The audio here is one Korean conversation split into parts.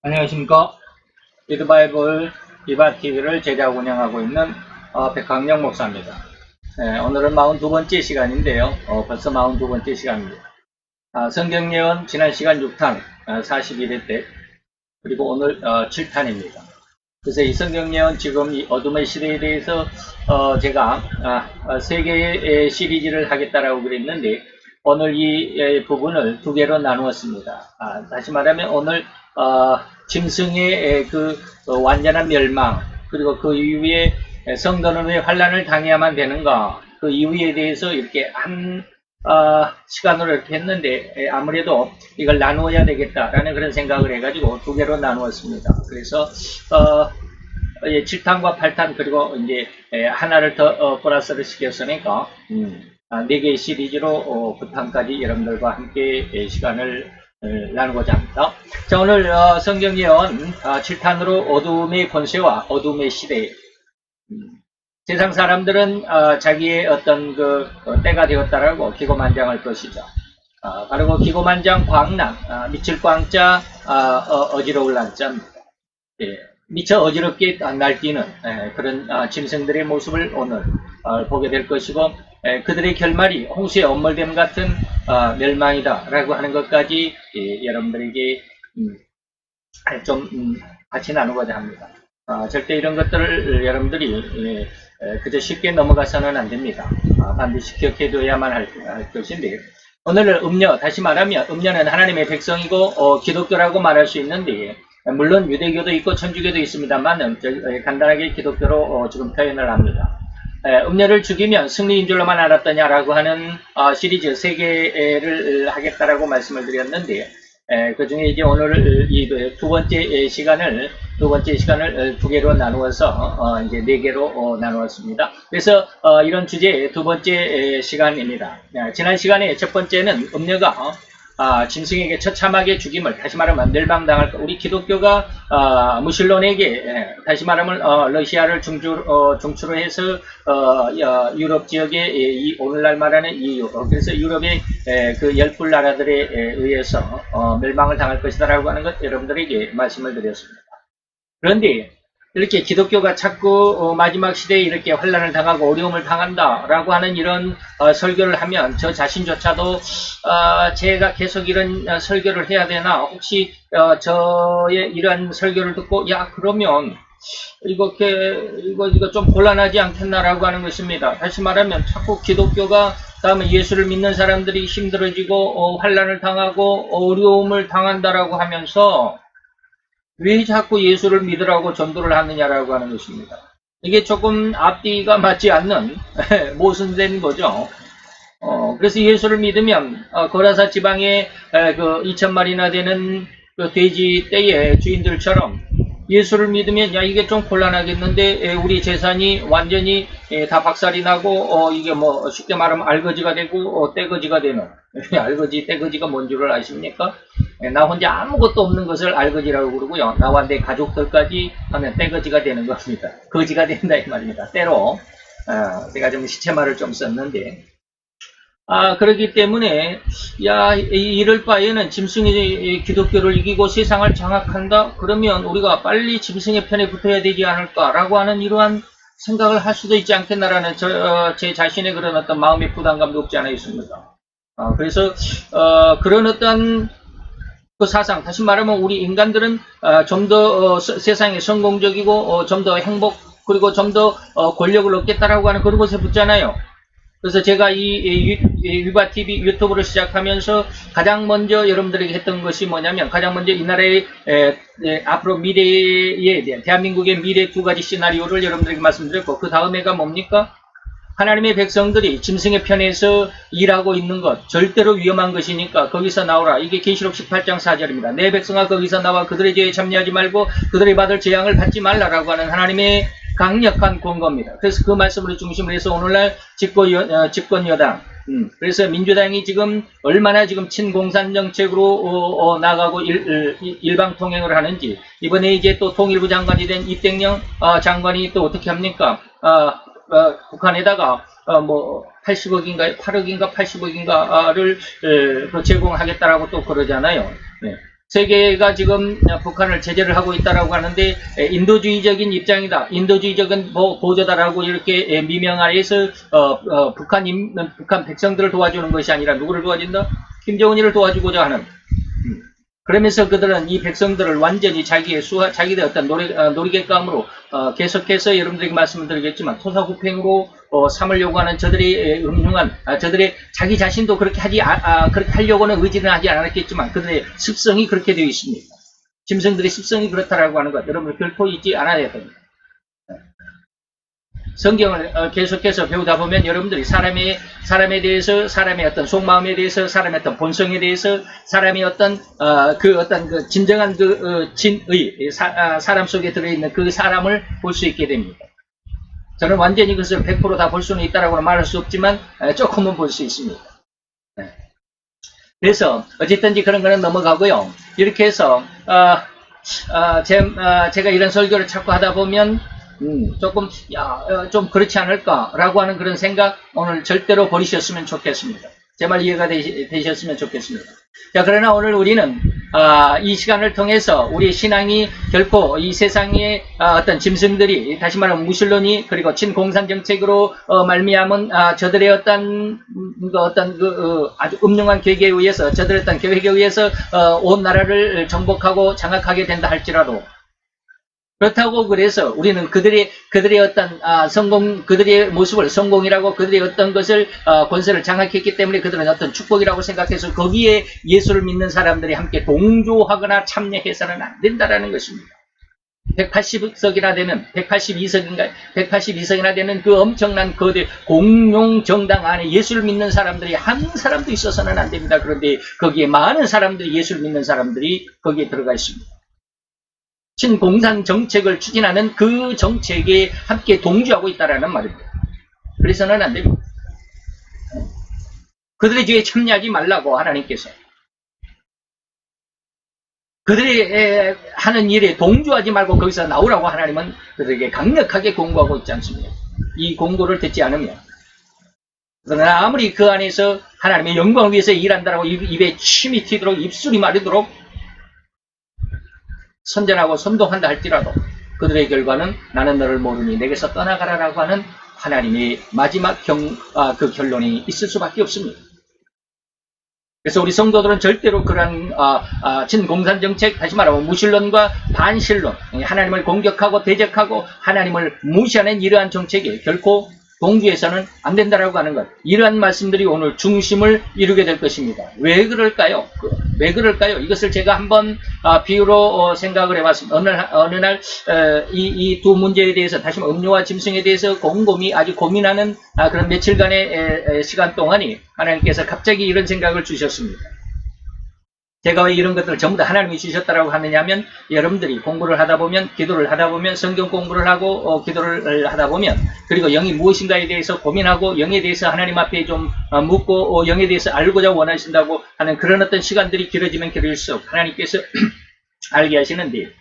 안녕하십니까. 리드바이블 리바TV를 제작 운영하고 있는 백학영 목사입니다. 오늘은 42번째 시간인데요. 벌써 42번째 시간입니다. 성경 예언 지난 시간 6탄 41회 때 그리고 오늘 7탄입니다. 그래서 이 성경 예언 지금 이 어둠의 시대에 대해서 제가 3개의 시리즈를 하겠다라고 그랬는데 오늘 이 부분을 2개로 나누었습니다. 다시 말하면 오늘 짐승의 그 완전한 멸망 그리고 그 이후에 성도는 왜 환란을 당해야만 되는가 그 이유에 대해서 이렇게 한 시간으로 이렇게 했는데 아무래도 이걸 나누어야 되겠다라는 그런 생각을 해가지고 2개로 나누었습니다. 그래서 7탄과 8탄 그리고 이제 하나를 더 플러스를 시켰으니까 4개의 시리즈로 9탄까지 여러분들과 함께 시간을 나누고자 합니다. 자, 오늘 성경 예언 7탄으로 어둠의 권세와 어둠의 시대. 세상 사람들은 자기의 어떤 그 때가 되었다라고 기고만장할 것이죠. 그리고 기고만장 광란, 미칠 광자 어지러울 난자입니다. 미쳐 어지럽게 날뛰는 그런 짐승들의 모습을 오늘 보게 될 것이고 그들의 결말이 홍수의 엄몰됨 같은 멸망이다 라고 하는 것까지 여러분들에게 좀 같이 나누고자 합니다. 절대 이런 것들을 여러분들이 그저 쉽게 넘어가서는 안 됩니다. 반드시 기억해둬야만 할 것인데 오늘 음녀, 다시 말하면 음녀는 하나님의 백성이고 기독교라고 말할 수 있는데 물론 유대교도 있고 천주교도 있습니다만 간단하게 기독교로 지금 표현을 합니다. 음녀를 죽이면 승리인 줄로만 알았더냐라고 하는 시리즈 3개를 하겠다라고 말씀을 드렸는데 그 중에 이제 오늘 이 두 번째 시간을 2개로 나누어서 이제 4개로 나누었습니다. 그래서 이런 주제의 두 번째 시간입니다. 지난 시간에 첫 번째는 음녀가 짐승에게 처참하게 죽임을 다시 말하면 멸망당할 우리 기독교가 무슬론에게 다시 말하면 러시아를 중추로 해서 유럽 지역의 이 오늘날 말하는 EU 그래서 유럽의 그 열불 나라들에 의해서 멸망을 당할 것이다라고 하는 것 여러분들에게 말씀을 드렸습니다. 그런데 이렇게 기독교가 자꾸 마지막 시대에 이렇게 환란을 당하고 어려움을 당한다라고 하는 이런 설교를 하면 저 자신조차도 제가 계속 이런 설교를 해야 되나 혹시 저의 이런 설교를 듣고 야 그러면 이거 좀 곤란하지 않겠나라고 하는 것입니다. 다시 말하면 자꾸 기독교가 다음에 예수를 믿는 사람들이 힘들어지고 환란을 당하고 어려움을 당한다라고 하면서 왜 자꾸 예수를 믿으라고 전도를 하느냐라고 하는 것입니다. 이게 조금 앞뒤가 맞지 않는 모순된 거죠. 그래서 예수를 믿으면 거라사 지방에 그 2,000마리나 되는 그 돼지 떼의 주인들처럼 예수를 믿으면 야 이게 좀 곤란하겠는데 우리 재산이 완전히 다 박살이 나고 이게 뭐 쉽게 말하면 알거지가 되고 떼거지가 되는 알거지 떼거지가 뭔 줄을 아십니까? 나 혼자 아무것도 없는 것을 알거지라고 그러고요. 나와 내 가족들까지 하면 떼거지가 되는 겁니다. 거지가 된다 이 말입니다. 때로 제가 좀 시체말을 좀 썼는데 그렇기 때문에 야 이럴 바에는 짐승이 기독교를 이기고 세상을 장악한다? 그러면 우리가 빨리 짐승의 편에 붙어야 되지 않을까라고 하는 이러한 생각을 할 수도 있지 않겠나라는 제 자신의 그런 어떤 마음의 부담감도 없지 않아 있습니다. 그래서 그런 어떤 그 사상, 다시 말하면 우리 인간들은 좀 더 세상에 성공적이고 좀 더 행복 그리고 좀 더 권력을 얻겠다라고 하는 그런 것에 붙잖아요. 그래서 제가 이 위바TV 유튜브를 시작하면서 가장 먼저 여러분들에게 했던 것이 뭐냐면 가장 먼저 이 나라의 앞으로 미래에 대한 대한민국의 미래 2가지 시나리오를 여러분들에게 말씀드렸고 그 다음에가 뭡니까? 하나님의 백성들이 짐승의 편에서 일하고 있는 것 절대로 위험한 것이니까 거기서 나오라. 이게 계시록 18장 4절입니다. 내 백성아 거기서 나와 그들의 죄에 참여하지 말고 그들이 받을 재앙을 받지 말라라고 하는 하나님의 강력한 권고입니다. 그래서 그 말씀을 중심으로 해서 오늘날 집권 여당 그래서 민주당이 지금 얼마나 지금 친공산 정책으로 나가고 일방 통행을 하는지 이번에 이제 또 통일부 장관이 된 이땡영 장관이 또 어떻게 합니까? 북한에다가 뭐 80억인가요? 8억인가 80억인가를 제공하겠다라고 또 그러잖아요. 네. 세계가 지금 북한을 제재를 하고 있다라고 하는데 인도주의적인 입장이다. 인도주의적인 보조다라고 이렇게 미명하에서 북한 백성들을 도와주는 것이 아니라 누구를 도와준다? 김정은이를 도와주고자 하는. 그러면서 그들은 이 백성들을 완전히 자기들 어떤 놀이객감으로 계속해서 여러분들에게 말씀을 드리겠지만 토사구팽으로 삼으려고 하는 저들의 음흉한 저들의 자기 자신도 그렇게 그렇게 하려고는 의지는 하지 않았겠지만 그들의 습성이 그렇게 되어 있습니다. 짐승들의 습성이 그렇다라고 하는 것 여러분 결코 잊지 않아야 됩니다. 성경을 계속해서 배우다 보면 여러분들이 사람에 대해서 사람의 어떤 속마음에 대해서 사람의 어떤 본성에 대해서 사람의 어떤 그 진정한 진의 사람 속에 들어있는 그 사람을 볼 수 있게 됩니다. 저는 완전히 그것을 100% 다 볼 수는 있다라고는 말할 수 없지만 조금은 볼 수 있습니다. 그래서 어쨌든지 그런 거는 넘어가고요. 이렇게 해서 제가 이런 설교를 자꾸 하다 보면 조금 좀 그렇지 않을까라고 하는 그런 생각 오늘 절대로 버리셨으면 좋겠습니다. 제 말 이해가 되셨으면 좋겠습니다. 자, 그러나 오늘 우리는 이 시간을 통해서 우리 신앙이 결코 이 세상의 어떤 짐승들이 다시 말하면 무신론이 그리고 친공산 정책으로 말미암은 저들의 어떤 아주 음흉한 계획에 의해서 저들의 어떤 계획에 의해서 온 나라를 정복하고 장악하게 된다 할지라도 그렇다고 그래서 우리는 그들의 어떤 그들의 모습을 성공이라고 그들의 어떤 것을 권세를 장악했기 때문에 그들은 어떤 축복이라고 생각해서 거기에 예수를 믿는 사람들이 함께 동조하거나 참여해서는 안 된다라는 것입니다. 180석이나 되는 182석이나 되는 그 엄청난 거대 공룡 정당 안에 예수를 믿는 사람들이 한 사람도 있어서는 안 됩니다. 그런데 거기에 많은 사람들이 예수를 믿는 사람들이 거기에 들어가 있습니다. 친공산 정책을 추진하는 그 정책에 함께 동조하고 있다라는 말입니다. 그래서는 안 됩니다. 그들의 죄에 참여하지 말라고 하나님께서 그들이 하는 일에 동조하지 말고 거기서 나오라고 하나님은 그들에게 강력하게 공고하고 있지 않습니까? 이 공고를 듣지 않으면 그러나 아무리 그 안에서 하나님의 영광을 위해서 일한다라고 입에 침이 튀도록 입술이 마르도록 선전하고 선동한다 할지라도 그들의 결과는 나는 너를 모르니 내게서 떠나가라라고 하는 하나님의 마지막 그 결론이 있을 수밖에 없습니다. 그래서 우리 성도들은 절대로 그러한 친공산 정책, 다시 말하면 무신론과 반신론, 하나님을 공격하고 대적하고 하나님을 무시하는 이러한 정책에 결코 동조해서는 안 된다라고 하는 것. 이러한 말씀들이 오늘 중심을 이루게 될 것입니다. 왜 그럴까요? 이것을 제가 한번 비유로 생각을 해봤습니다. 어느 날 이 두 문제에 대해서 다시 말하면 음료와 짐승에 대해서 곰곰이 아주 고민하는 그런 며칠간의 시간 동안이 하나님께서 갑자기 이런 생각을 주셨습니다. 제가 왜 이런 것들을 전부 다 하나님이 주셨다라고 하느냐면 여러분들이 공부를 하다 보면 기도를 하다 보면 성경 공부를 하고 기도를 하다 보면 그리고 영이 무엇인가에 대해서 고민하고 영에 대해서 하나님 앞에 좀 묻고 영에 대해서 알고자 원하신다고 하는 그런 어떤 시간들이 길어지면 길어질수록 하나님께서 알게 하시는데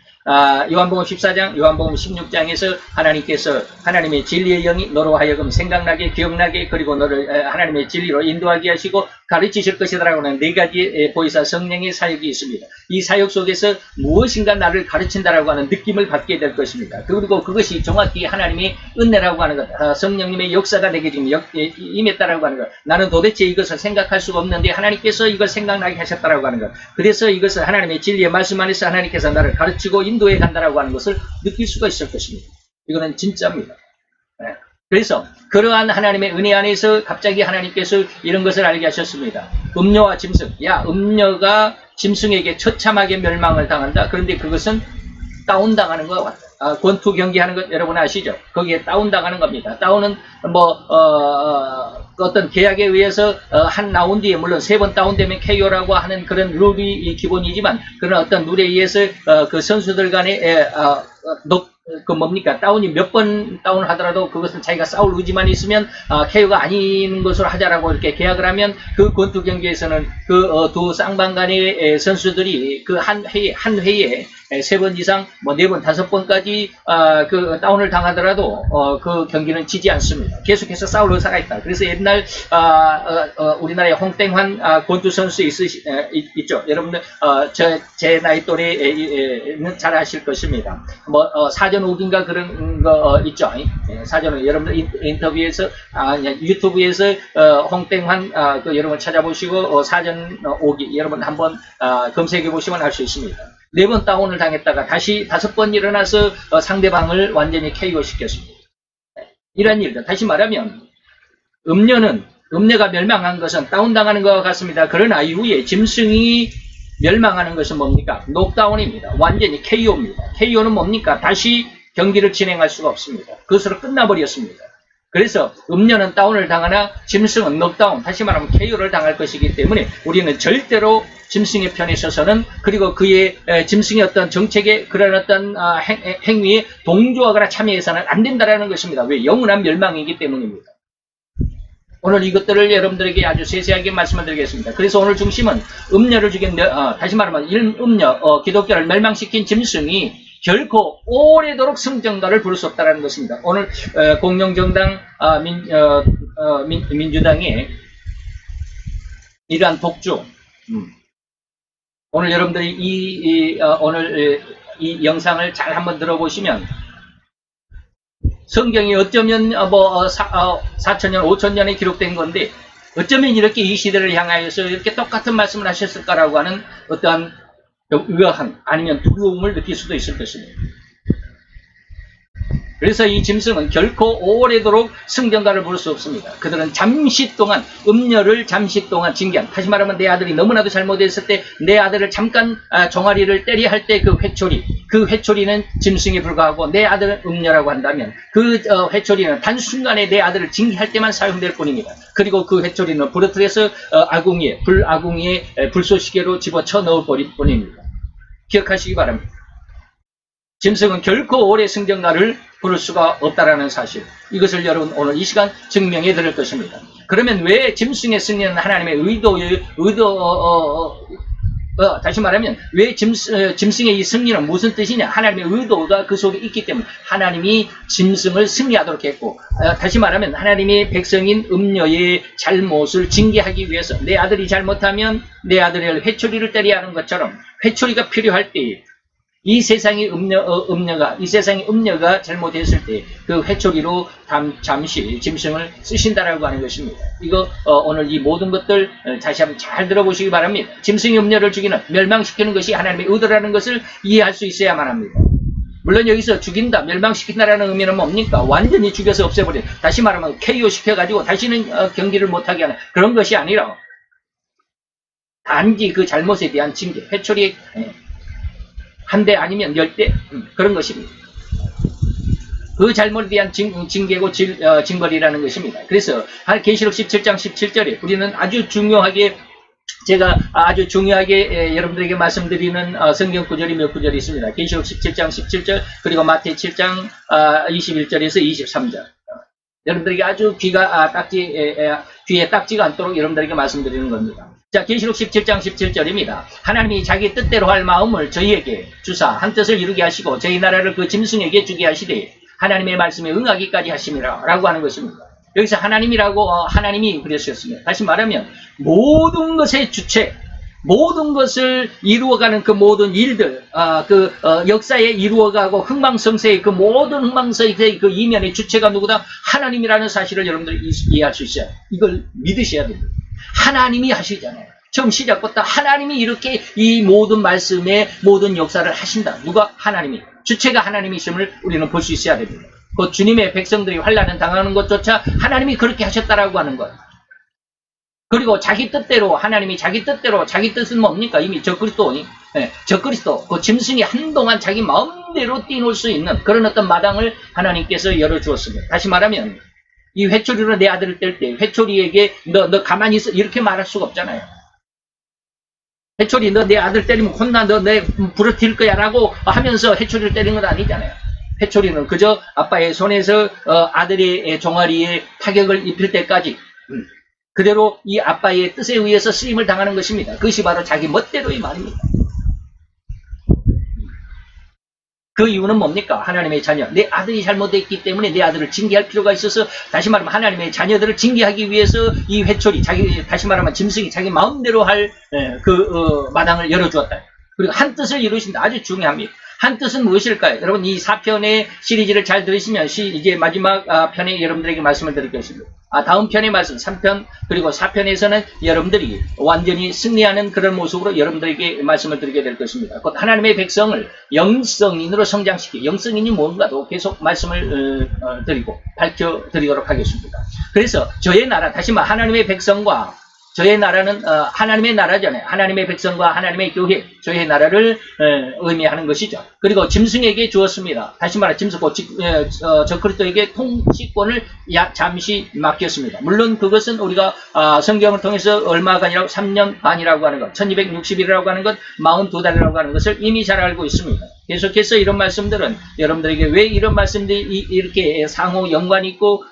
요한복음 14장, 요한복음 16장에서 하나님께서 하나님의 진리의 영이 너로 하여금 생각나게, 기억나게, 그리고 너를 하나님의 진리로 인도하게 하시고 가르치실 것이다라고 하는 네 가지 보이사 성령의 사역이 있습니다. 이 사역 속에서 무엇인가 나를 가르친다라고 하는 느낌을 받게 될 것입니다. 그리고 그것이 정확히 하나님의 은혜라고 하는 것, 성령님의 역사가 내게 지금 임했다라고 하는 것. 나는 도대체 이것을 생각할 수가 없는데 하나님께서 이걸 생각나게 하셨다라고 하는 것. 그래서 이것을 하나님의 진리의 말씀 안에서 하나님께서 나를 가르치고 인도해 간다라고 하는 것을 느낄 수가 있을 것입니다. 이거는 진짜입니다. 그래서 그러한 하나님의 은혜 안에서 갑자기 하나님께서 이런 것을 알게 하셨습니다. 음녀와 짐승. 음녀가 짐승에게 처참하게 멸망을 당한다. 그런데 그것은 다운당하는 것 같다. 권투 경기하는 것 여러분 아시죠? 거기에 다운당하는 겁니다. 다운은 어떤 계약에 의해서 한 라운드에 물론 3번 다운되면 KO라고 하는 그런 룰이 기본이지만 그런 어떤 룰에 의해서 그 선수들 간에 다운이 몇 번 다운을 하더라도 그것은 자기가 싸울 의지만 있으면 KO가 아닌 것으로 하자라고 이렇게 계약을 하면 그 권투 경기에서는 그 두 쌍방 간의 선수들이 그 한 회에 3번 이상, 뭐 4번, 5번까지 그 다운을 당하더라도 그 경기는 지지 않습니다. 계속해서 싸울 의사가 있다. 그래서 옛날 우리나라의 홍땡환 권투 선수 있죠. 여러분들 제 나이 또래는 잘 아실 것입니다. 뭐 사전 오기인가 그런 거 있죠. 사전은 여러분들 인터뷰에서 유튜브에서 홍땡환 그 여러분 찾아보시고 사전 오기 여러분 한번 검색해 보시면 알 수 있습니다. 4번 다운을 당했다가 다시 5번 일어나서 상대방을 완전히 KO 시켰습니다. 이런 일들. 다시 말하면 음녀가 멸망한 것은 다운당하는 것 같습니다. 그러나 이후에 짐승이 멸망하는 것은 뭡니까? 녹다운입니다. 완전히 KO입니다. KO는 뭡니까? 다시 경기를 진행할 수가 없습니다. 그것으로 끝나버렸습니다. 그래서 음녀는 다운을 당하나 짐승은 녹다운, 다시 말하면 KO를 당할 것이기 때문에 우리는 절대로 짐승의 편에 서서는, 그리고 그의 짐승의 어떤 정책에 그런 어떤 행위에 동조하거나 참여해서는 안 된다는 것입니다. 왜? 영원한 멸망이기 때문입니다. 오늘 이것들을 여러분들에게 아주 세세하게 말씀을 드리겠습니다. 그래서 오늘 중심은 음녀를 죽인, 다시 말하면 음녀, 기독교를 멸망시킨 짐승이 결코 오래도록 승전가를 부를 수 없다는 것입니다. 오늘 공룡정당 민주당의 이러한 독주, 오늘 여러분들이 오늘 이 영상을 잘 한번 들어보시면 성경이 어쩌면 4,000년, 5,000년에 기록된 건데 어쩌면 이렇게 이 시대를 향하여서 이렇게 똑같은 말씀을 하셨을까라고 하는 어떠한 의아함 아니면 두려움을 느낄 수도 있을 것입니다. 그래서 이 짐승은 결코 오래도록 승전가를 부를 수 없습니다. 그들은 잠시 동안, 음녀를 잠시 동안 징계한, 다시 말하면 내 아들이 너무나도 잘못했을 때 내 아들을 잠깐 종아리를 때려 할 때 그 회초리는 짐승에 불과하고 내 아들은 음녀라고 한다면 그 회초리는 단순간에 내 아들을 징계할 때만 사용될 뿐입니다. 그리고 그 회초리는 부러뜨려서 불아궁이에 불쏘시개로 집어쳐 넣어버릴 뿐입니다. 기억하시기 바랍니다. 짐승은 결코 오래 승전가를 부를 수가 없다라는 사실, 이것을 여러분 오늘 이 시간 증명해 드릴 것입니다. 그러면 왜 짐승의 승리는 하나님의 다시 말하면 왜 짐승의 이 승리는 무슨 뜻이냐? 하나님의 의도가 그 속에 있기 때문에 하나님이 짐승을 승리하도록 했고, 다시 말하면 하나님의 백성인 음녀의 잘못을 징계하기 위해서 내 아들이 잘못하면 내 아들을 회초리를 때려야 하는 것처럼 회초리가 필요할 때 이 세상의 음녀가 잘못했을 때 그 회초리로 잠시 짐승을 쓰신다라고 하는 것입니다. 이거 오늘 이 모든 것들 다시 한번 잘 들어보시기 바랍니다. 짐승의 음녀를 죽이는, 멸망시키는 것이 하나님의 의도라는 것을 이해할 수 있어야만 합니다. 물론 여기서 죽인다, 멸망시킨다라는 의미는 뭡니까? 완전히 죽여서 없애버려. 다시 말하면 KO 시켜가지고 다시는 경기를 못하게 하는 그런 것이 아니라 단지 그 잘못에 대한 징계, 회초리 한 대 아니면 10대, 그런 것입니다. 그 잘못에 대한 징계고 징벌이라는 것입니다. 그래서 계시록 17장 17절에 우리는 아주 중요하게, 제가 아주 중요하게 여러분들에게 말씀드리는 성경 구절이 몇 구절이 있습니다. 계시록 17장 17절, 그리고 마태 7장 21절에서 23절. 여러분들에게 아주 귀에 딱지가 않도록 여러분들에게 말씀드리는 겁니다. 자, 계시록 17장 17절입니다. 하나님이 자기 뜻대로 할 마음을 저희에게 주사 한 뜻을 이루게 하시고 저희 나라를 그 짐승에게 주게 하시되 하나님의 말씀에 응하기까지 하심이라 라고 하는 것입니다. 여기서 하나님이 그랬었습니다. 다시 말하면 모든 것의 주체, 모든 것을 이루어가는 그 모든 일들, 역사에 이루어가고 흥망성쇠의 그 모든 흥망성쇠의 그 이면의 주체가 누구다? 하나님이라는 사실을 여러분들이 이해할 수 있어요. 이걸 믿으셔야 됩니다. 하나님이 하시잖아요. 처음 시작부터 하나님이 이렇게 이 모든 말씀의 모든 역사를 하신다. 누가? 하나님이. 주체가 하나님이심을 우리는 볼 수 있어야 됩니다. 그 주님의 백성들이 환난을 당하는 것조차 하나님이 그렇게 하셨다라고 하는 거예요. 그리고 자기 뜻대로, 하나님이 자기 뜻은 뭡니까? 이미 적그리스도, 그 짐승이 한동안 자기 마음대로 뛰놀 수 있는 그런 어떤 마당을 하나님께서 열어주었습니다. 다시 말하면 이 회초리로 내 아들을 뗄 때 회초리에게 너 가만히 있어 이렇게 말할 수가 없잖아요. 회초리 너 내 아들 때리면 혼나, 너 내 부러뜨릴 거야 라고 하면서 회초리를 때리는 건 아니잖아요. 회초리는 그저 아빠의 손에서 아들의 종아리에 타격을 입힐 때까지 그대로 이 아빠의 뜻에 의해서 쓰임을 당하는 것입니다. 그것이 바로 자기 멋대로의 말입니다. 그 이유는 뭡니까? 하나님의 자녀. 내 아들이 잘못했기 때문에 내 아들을 징계할 필요가 있어서, 다시 말하면 하나님의 자녀들을 징계하기 위해서 이 회초리, 다시 말하면 짐승이 자기 마음대로 할 마당을 열어주었다. 그리고 한 뜻을 이루신다. 아주 중요합니다. 한 뜻은 무엇일까요? 여러분, 이 4편의 시리즈를 잘 들으시면 이제 마지막 편에 여러분들에게 말씀을 드리겠습니다. 다음 편의 말씀 3편 그리고 4편에서는 여러분들이 완전히 승리하는 그런 모습으로 여러분들에게 말씀을 드리게 될 것입니다. 곧 하나님의 백성을 영성인으로 성장시키, 영성인이 뭔가도 계속 말씀을 드리고 밝혀드리도록 하겠습니다. 그래서 저의 나라, 다시 말해 하나님의 백성과 저의 나라는 하나님의 나라잖아요. 하나님의 백성과 하나님의 교회, 저의 나라를 의미하는 것이죠. 그리고 짐승에게 주었습니다. 다시 말해 짐승, 저 그리스도에게 통치권을 잠시 맡겼습니다. 물론 그것은 우리가 성경을 통해서 얼마가 아니라 3년 반이라고 하는 것, 1260일이라고 하는 것, 42달이라고 하는 것을 이미 잘 알고 있습니다. 계속해서 이런 말씀들은 여러분들에게 왜 이런 말씀들이 이렇게 상호 연관이 있고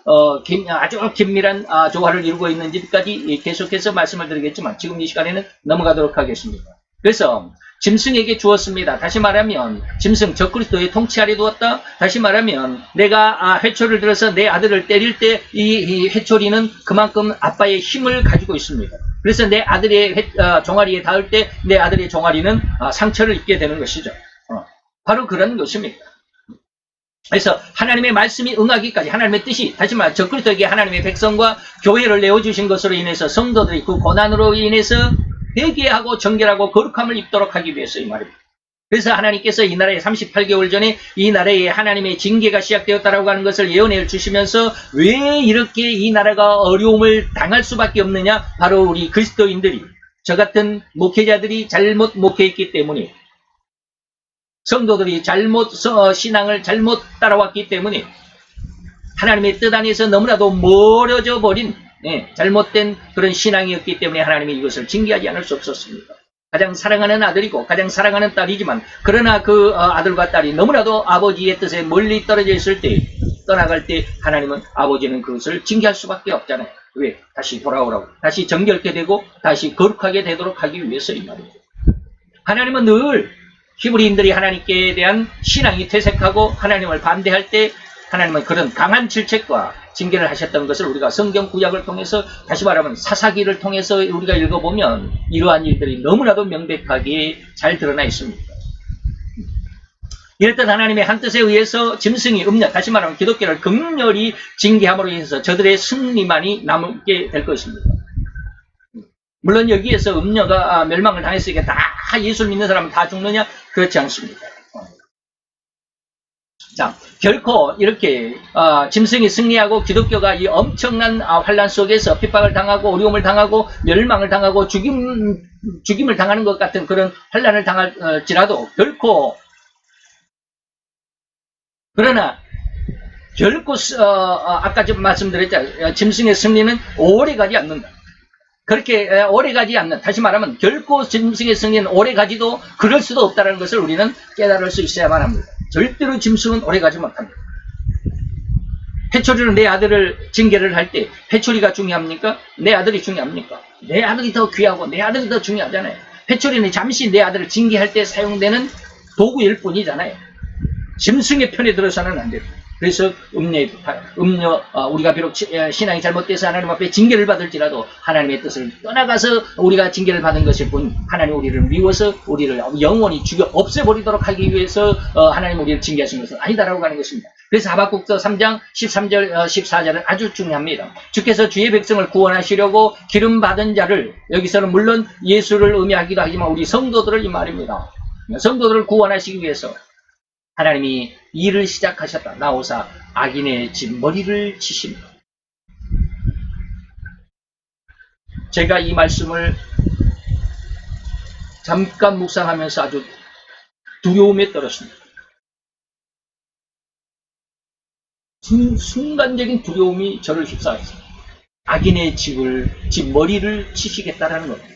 아주 긴밀한 조화를 이루고 있는지까지 계속해서 말씀을 드리겠지만 지금 이 시간에는 넘어가도록 하겠습니다. 그래서 짐승에게 주었습니다. 다시 말하면 짐승 적그리스도의 통치 아래 두었다. 다시 말하면 내가 회초리를 들어서 내 아들을 때릴 때 이 회초리는 그만큼 아빠의 힘을 가지고 있습니다. 그래서 내 아들의 종아리에 닿을 때 내 아들의 종아리는 상처를 입게 되는 것이죠. 바로 그런 것입니다. 그래서 하나님의 말씀이 응하기까지 하나님의 뜻이, 다시 말해 적그리스도에게 하나님의 백성과 교회를 내어주신 것으로 인해서 성도들이 그 고난으로 인해서 회개하고 정결하고 거룩함을 입도록 하기 위해서 이 말입니다. 그래서 하나님께서 이 나라에 38개월 전에 이 나라에 하나님의 징계가 시작되었다라고 하는 것을 예언해 주시면서 왜 이렇게 이 나라가 어려움을 당할 수밖에 없느냐? 바로 우리 그리스도인들이, 저 같은 목회자들이 잘못 목회했기 때문에, 성도들이 신앙을 잘못 따라왔기 때문에 하나님의 뜻 안에서 너무나도 멀어져 버린 잘못된 그런 신앙이었기 때문에 하나님이 이것을 징계하지 않을 수 없었습니다. 가장 사랑하는 아들이고 가장 사랑하는 딸이지만 그러나 그 아들과 딸이 너무나도 아버지의 뜻에 멀리 떨어져 있을 때, 떠나갈 때 하나님은 아버지는 그것을 징계할 수밖에 없잖아요. 왜? 다시 돌아오라고. 다시 정결케 되고 다시 거룩하게 되도록 하기 위해서 이 말이죠. 하나님은 늘 히브리인들이 하나님께 대한 신앙이 퇴색하고 하나님을 반대할 때 하나님은 그런 강한 질책과 징계를 하셨던 것을 우리가 성경 구약을 통해서, 다시 말하면 사사기를 통해서 우리가 읽어보면 이러한 일들이 너무나도 명백하게 잘 드러나 있습니다. 이랬던 하나님의 한 뜻에 의해서 짐승이 다시 말하면 기독교를 극렬히 징계함으로 인해서 저들의 승리만이 남게 될 것입니다. 물론 여기에서 음녀가 멸망을 당했으니까 다 예수를 믿는 사람은 다 죽느냐? 그렇지 않습니다. 자, 결코 이렇게 짐승이 승리하고 기독교가 이 엄청난 환란 속에서 핍박을 당하고 어려움을 당하고 멸망을 당하고 죽임을 당하는 것 같은 그런 환란을 당할지라도 그러나 결코 아까 좀 말씀드렸잖아요. 짐승의 승리는 오래가지 않는다. 그렇게 오래가지 않는, 다시 말하면 결코 짐승의 승리는 오래가지도 그럴 수도 없다는 것을 우리는 깨달을 수 있어야만 합니다. 절대로 짐승은 오래가지 못합니다. 회초리로 내 아들을 징계를 할 때 회초리가 중요합니까? 내 아들이 중요합니까? 내 아들이 더 귀하고 내 아들이 더 중요하잖아요. 회초리는 잠시 내 아들을 징계할 때 사용되는 도구일 뿐이잖아요. 짐승의 편에 들어서는 안 됩니다. 그래서 우리가 비록 신앙이 잘못돼서 하나님 앞에 징계를 받을지라도 하나님의 뜻을 떠나가서 우리가 징계를 받은 것일 뿐, 하나님 우리를 미워서 우리를 영원히 죽여 없애버리도록 하기 위해서 하나님 우리를 징계하신 것은 아니다라고 하는 것입니다. 그래서 하박국서 3장 13절 14절은 아주 중요합니다. 주께서 주의 백성을 구원하시려고 기름 받은 자를, 여기서는 물론 예수를 의미하기도 하지만 우리 성도들을 이 말입니다. 성도들을 구원하시기 위해서 하나님이 일을 시작하셨다. 나오사 악인의 머리를 치십니다. 제가 이 말씀을 잠깐 묵상하면서 아주 두려움에 떨었습니다. 순간적인 두려움이 저를 휩싸였습니다. 악인의 머리를 치시겠다라는 겁니다.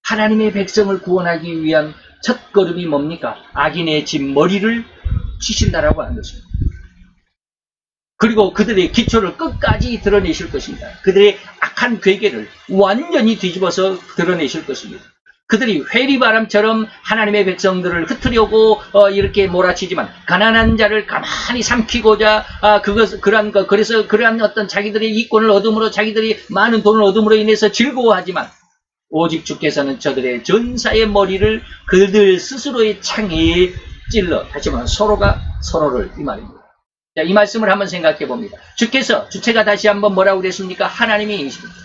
하나님의 백성을 구원하기 위한 첫 걸음이 뭡니까? 악인의 머리를 치신다라고 하는 것입니다. 그리고 그들의 기초를 끝까지 드러내실 것입니다. 그들의 악한 괴계를 완전히 뒤집어서 드러내실 것입니다. 그들이 회리바람처럼 하나님의 백성들을 흩으려고 이렇게 몰아치지만 가난한 자를 가만히 삼키고자 그래서 그러한 어떤 자기들의 이권을 얻음으로 자기들이 많은 돈을 얻음으로 인해서 즐거워하지만 오직 주께서는 저들의 전사의 머리를 그들 스스로의 창에 찔러 다시 말하면 서로가 서로를 이 말입니다. 자, 이 말씀을 한번 생각해 봅니다. 주체가 다시 한번 뭐라고 그랬습니까? 하나님이십니다.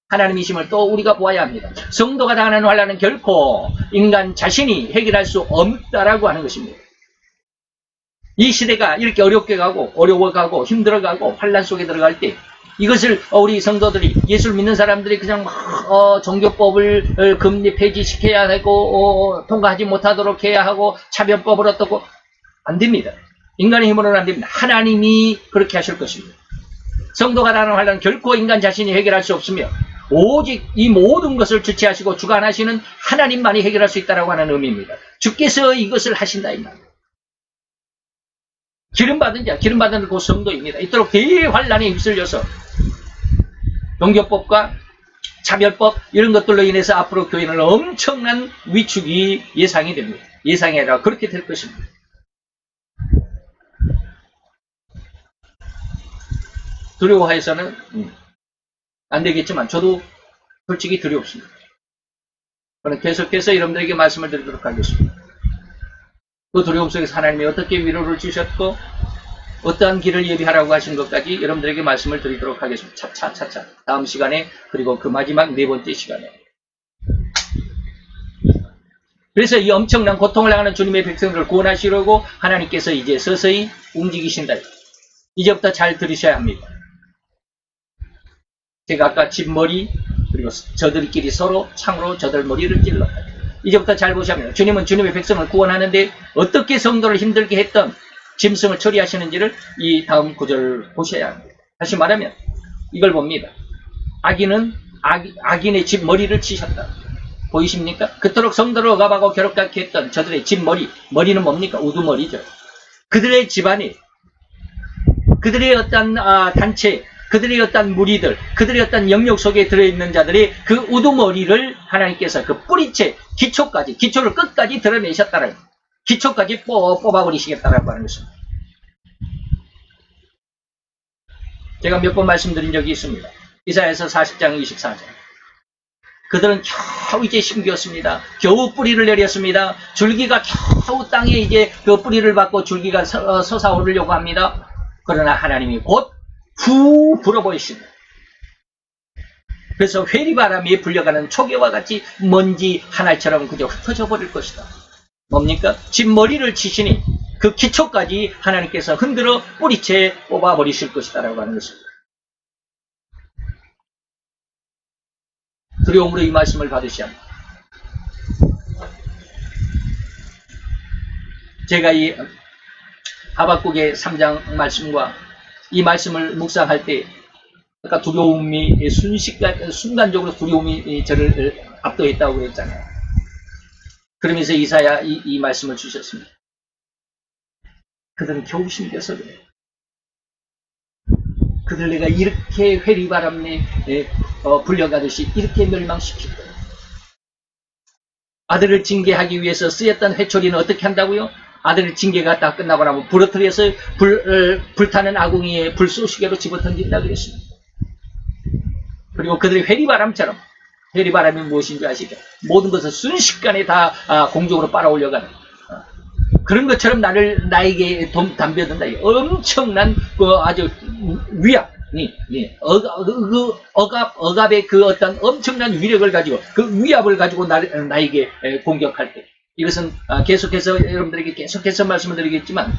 하나님이심을 또 우리가 보아야 합니다. 성도가 당하는 환난은 결코 인간 자신이 해결할 수 없다라고 하는 것입니다. 이 시대가 이렇게 어렵게 가고 어려워가고 힘들어가고 환난 속에 들어갈 때 이것을 우리 성도들이 예수를 믿는 사람들이 그냥 막 종교법을 금리 폐지시켜야 하고 통과하지 못하도록 해야 하고 차별법을 어떻고 안 됩니다. 인간의 힘으로는 안 됩니다. 하나님이 그렇게 하실 것입니다. 성도가 당하는 환난은 결코 인간 자신이 해결할 수 없으며 오직 이 모든 것을 주체하시고 주관하시는 하나님만이 해결할 수 있다고 하는 의미입니다. 주께서 이것을 하신다 이 말입니다. 기름받은 자, 기름받은 그 성도입니다. 이토록 대환란에 휩쓸려서 종교법과 차별법 이런 것들로 인해서 앞으로 교회는 엄청난 위축이 예상이 됩니다. 예상이 아니라 그렇게 될 것입니다. 두려워해서는 안 되겠지만 저도 솔직히 두렵습니다. 저는 계속해서 여러분들에게 말씀을 드리도록 하겠습니다. 그 두려움 속에서 하나님이 어떻게 위로를 주셨고 어떠한 길을 예비하라고 하신 것까지 여러분들에게 말씀을 드리도록 하겠습니다. 차차 다음 시간에 그리고 그 마지막 네 번째 시간에. 그래서 이 엄청난 고통을 당하는 주님의 백성들을 구원하시려고 하나님께서 이제 서서히 움직이신다. 이제부터 잘 들으셔야 합니다. 제가 아까 집머리 그리고 저들끼리 서로 창으로 저들 머리를 찔렀다. 이제부터 잘 보셔야 합니다. 주님은 주님의 백성을 구원하는데 어떻게 성도를 힘들게 했던 짐승을 처리하시는지를 이 다음 구절을 보셔야 합니다. 다시 말하면 이걸 봅니다. 악인의 집 머리를 치셨다. 보이십니까? 그토록 성도를 억압하고 괴롭게 했던 저들의 집 머리는 뭡니까? 우두머리죠. 그들의 집안이 그들의 어떤 단체 그들의 어떤 무리들, 그들의 어떤 영역 속에 들어있는 자들이 그 우두머리를 하나님께서 그 뿌리채, 기초를 끝까지 드러내셨다는, 기초까지 뽑아버리시겠다라고 하는 것입니다. 제가 몇 번 말씀드린 적이 있습니다. 이사야서 40장 24절. 그들은 겨우 이제 심겼습니다. 겨우 뿌리를 내렸습니다. 줄기가 겨우 땅에 이제 그 뿌리를 받고 줄기가 솟아오르려고 합니다. 그러나 하나님이 곧 불어버리십니다. 그래서 회리바람이 불려가는 초계와 같이 먼지 하나처럼 그저 흩어져 버릴 것이다. 뭡니까? 집머리를 치시니 그 기초까지 하나님께서 흔들어 뿌리채 뽑아버리실 것이다 라고 하는 것입니다. 두려움으로 이 말씀을 받으셔야 합니다. 제가 이 하박국의 3장 말씀과 이 말씀을 묵상할 때 아까 두려움이 순간적으로 두려움이 저를 압도했다고 그랬잖아요. 그러면서 이사야 이 말씀을 주셨습니다. 그들은 겨우 심겨서 그래요. 그들 내가 이렇게 회리바람에 불려가듯이 이렇게 멸망시킬 거예요. 아들을 징계하기 위해서 쓰였던 회초리는 어떻게 한다고요? 아들의 징계가 다 끝나고 나면 부러뜨려서 불타는 아궁이에 불쏘시개로 집어던진다 그랬습니다. 그리고 그들의 회리바람처럼, 회리바람이 무엇인지 아시죠? 모든 것을 순식간에 다 공중으로 빨아올려가는 그런 것처럼 나에게 담벼든다. 엄청난 아주 억압의 그 어떤 엄청난 위력을 가지고 그 위압을 가지고 나에게 공격할 때 이것은 계속해서 여러분들에게 계속해서 말씀을 드리겠지만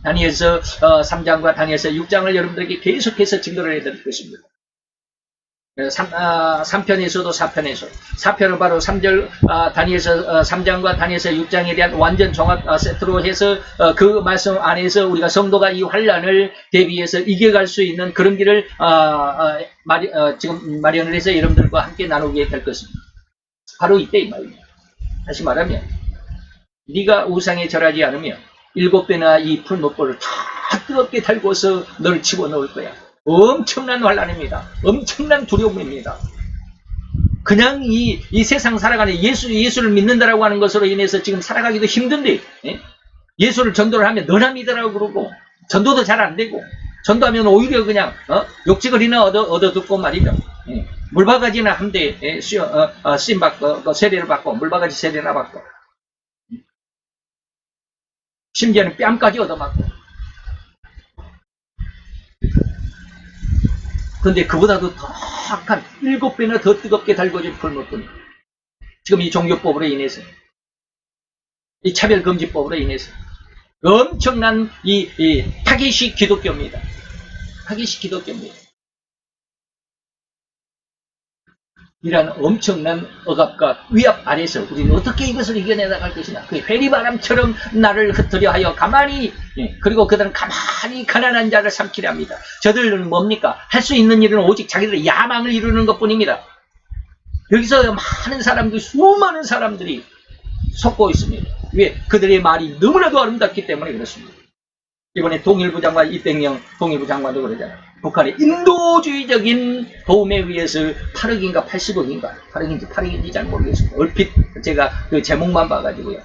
다니엘서 3장과 다니엘서 6장을 여러분들에게 계속해서 증거를 해드릴 것입니다. 3편에서도 4편에서 4편은 바로 3절 다니엘서 3장과 다니엘서 6장에 대한 완전 종합 세트로 해서 그 말씀 안에서 우리가 성도가 이 환란을 대비해서 이겨갈 수 있는 그런 길을 지금 마련을 해서 여러분들과 함께 나누게 될 것입니다. 바로 이때 이 말입니다. 다시 말하면 네가 우상에 절하지 않으면 7배나 이 풀목골을 다 뜨겁게 달고서 너를 집어넣을 거야. 엄청난 환란입니다. 엄청난 두려움입니다. 그냥 이 세상 살아가는 예수를 믿는다라고 하는 것으로 인해서 지금 살아가기도 힘든데, 예? 예수를 전도를 하면 너나 믿으라고 그러고, 전도도 잘 안 되고, 전도하면 오히려 그냥, 욕지거리나 얻어 듣고 말이죠. 예. 물바가지나 한 대, 쓰임 받고, 세례를 받고, 물바가지 세례나 받고, 심지어는 뺨까지 얻어맞고. 그런데 그보다도 더 악한 7배나 더 뜨겁게 달궈진 불못뿐. 지금 이 종교법으로 인해서, 이 차별금지법으로 인해서 엄청난 이 타깃이 기독교입니다. 타깃이 기독교입니다. 이러한 엄청난 억압과 위압 아래서 우리는 어떻게 이것을 이겨내 나갈 것이냐. 그 회리바람처럼 나를 흩트려 하여 가만히, 그리고 그들은 가만히 가난한 자를 삼키려 합니다. 저들은 뭡니까? 할 수 있는 일은 오직 자기들의 야망을 이루는 것 뿐입니다. 여기서 많은 사람들이, 수많은 사람들이 속고 있습니다. 왜? 그들의 말이 너무나도 아름답기 때문에 그렇습니다. 이번에 통일부 장관 이백령 통일부 장관도 그러잖아요. 북한의 인도주의적인 도움에 의해서 8억인가 80억인가 8억인지 잘 모르겠습니다. 얼핏 제가 그 제목만 봐가지고요.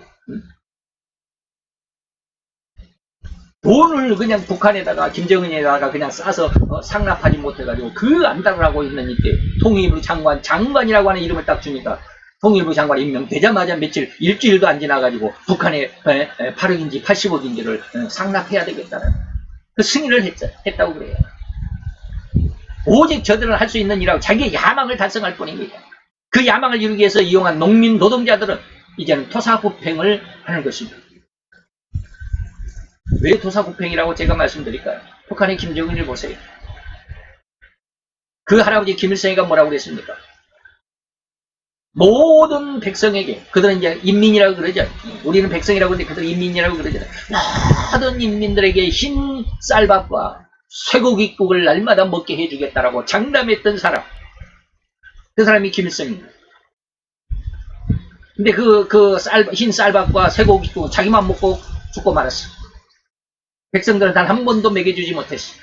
돈을 그냥 북한에다가 김정은에다가 그냥 싸서 상납하지 못해가지고 그 안달을 하고 있는 이때 통일부 장관이라고 하는 이름을 딱 주니까 통일부 장관 임명되자마자 며칠, 일주일도 안 지나가지고 북한에 8억인지 80억인지를 상납해야 되겠다는 그 승인을 했다고 그래요. 오직 저들은 할 수 있는 일하고 자기의 야망을 달성할 뿐입니다. 그 야망을 이루기 위해서 이용한 농민 노동자들은 이제는 토사구팽을 하는 것입니다. 왜 토사구팽이라고 제가 말씀드릴까요? 북한의 김정은을 보세요. 그 할아버지 김일성이가 뭐라고 그랬습니까? 모든 백성에게, 그들은 이제 인민이라고 그러죠. 우리는 백성이라고 하는데 그들은 인민이라고 그러잖아요. 모든 인민들에게 흰 쌀밥과 쇠고기국을 날마다 먹게 해주겠다라고 장담했던 사람. 그 사람이 김일성입니다. 근데 흰 쌀밥과 쇠고기국은 자기만 먹고 죽고 말았어. 백성들은 단 한 번도 먹여주지 못했어.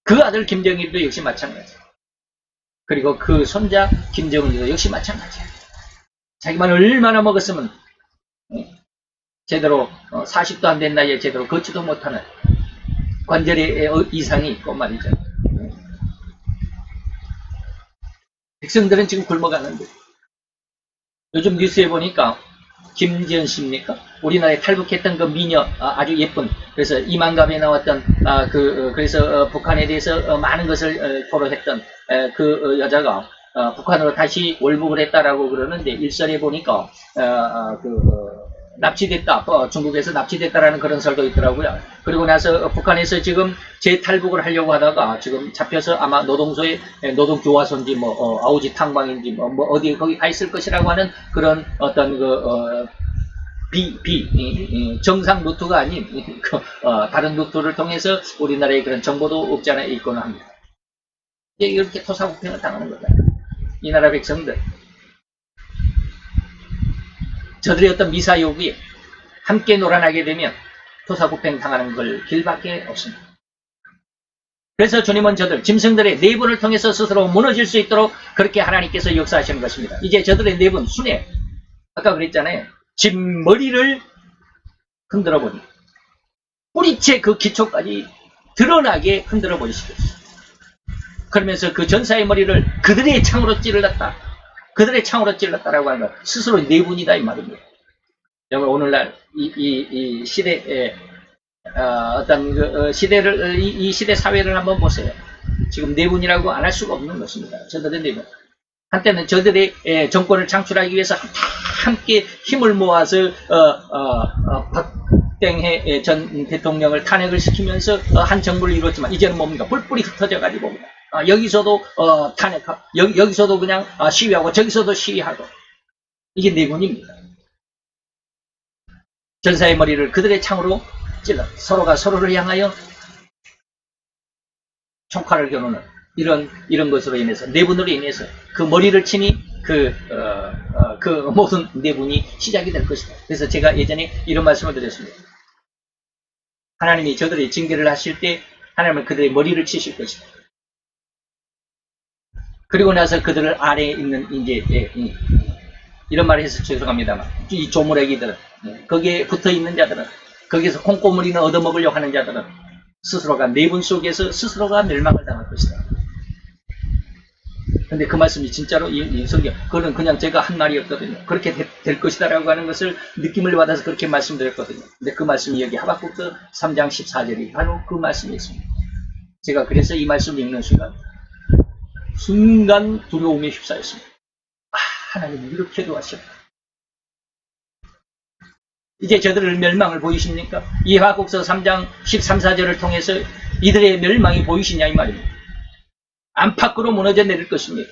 그 아들 김정일도 역시 마찬가지. 그리고 그 손자 김정은도 역시 마찬가지야. 자기만 얼마나 먹었으면 제대로 40도 안 된 나이에 제대로 걷지도 못하는 관절의 이상이 있고 말이죠. 백성들은 지금 굶어가는데 요즘 뉴스에 보니까 김지연 씨입니까? 우리나라에 탈북했던 그 미녀, 아주 예쁜, 그래서 이만갑에 나왔던 그래서 북한에 대해서 많은 것을 토로했던 그 여자가 북한으로 다시 월북을 했다라고 그러는데 일설에 보니까 납치됐다, 중국에서 납치됐다라는 그런 설도 있더라고요. 그리고 나서 북한에서 지금 재탈북을 하려고 하다가 지금 잡혀서 아마 노동소에 노동교화소인지 아우지 탕방인지 어디 거기 가 있을 것이라고 하는 그런 어떤 정상 루트가 아닌 다른 루트를 통해서 우리나라의 그런 정보도 없지 않아 있거나 합니다. 이렇게 토사구팽을 당하는 거다. 이 나라 백성들. 저들의 어떤 미사 요구에 함께 놀아나게 되면 토사구팽 당하는 걸 길밖에 없습니다. 그래서 주님은 저들, 짐승들의 내분을 통해서 스스로 무너질 수 있도록 그렇게 하나님께서 역사하시는 것입니다. 이제 저들의 내분, 순회, 아까 그랬잖아요. 짐머리를 흔들어 버리, 뿌리채 그 기초까지 드러나게 흔들어 버리시겠어요. 그러면서 그 전사의 머리를 그들의 창으로 찔렀다. 그들의 창으로 찔렀다라고 하는 건 스스로 내분이다 이 말입니다. 여러분 오늘날 이 시대에 어떤 시대를 이 시대 사회를 한번 보세요. 지금 내분이라고 안 할 수가 없는 것입니다. 저들의 내분. 한때는 저들의 정권을 창출하기 위해서 함께 힘을 모아서 박땡해 전 대통령을 탄핵을 시키면서 한 정부를 이뤘지만 이제는 뭡니까? 뿔뿔이 흩어져 가지고 여기서도 탄핵하고 여기서도 그냥 시위하고 저기서도 시위하고 이게 내분입니다. 전사의 머리를 그들의 창으로 찔러 서로가 서로를 향하여 총칼을 겨누는 이런 것으로 인해서 내분으로 인해서 그 머리를 치니 그 모든 내분이 시작이 될 것이다. 그래서 제가 예전에 이런 말씀을 드렸습니다. 하나님이 저들의 징계를 하실 때 하나님은 그들의 머리를 치실 것이다. 그리고 나서 그들 아래에 있는 이제 이런 말을 해서 죄송합니다만 이 조물애기들은 거기에 붙어 있는 자들은 거기에서 콩고물이나 얻어먹으려고 하는 자들은 스스로가 내분 속에서 스스로가 멸망을 당할 것이다. 근데 그 말씀이 진짜로 이 성경, 그거는 그냥 제가 한 말이었거든요. 그렇게 될 것이다라고 하는 것을 느낌을 받아서 그렇게 말씀드렸거든요. 근데 그 말씀이 여기 하박국서 3장 14절이 바로 그 말씀이 있습니다. 제가 그래서 이 말씀을 읽는 순간 두려움에 휩싸였습니다. 하나님은 이렇게도 하셨다. 이제 저들을 멸망을 보이십니까? 이 하박국서 3장 13, 14절을 통해서 이들의 멸망이 보이시냐 이 말입니다. 안팎으로 무너져 내릴 것입니다.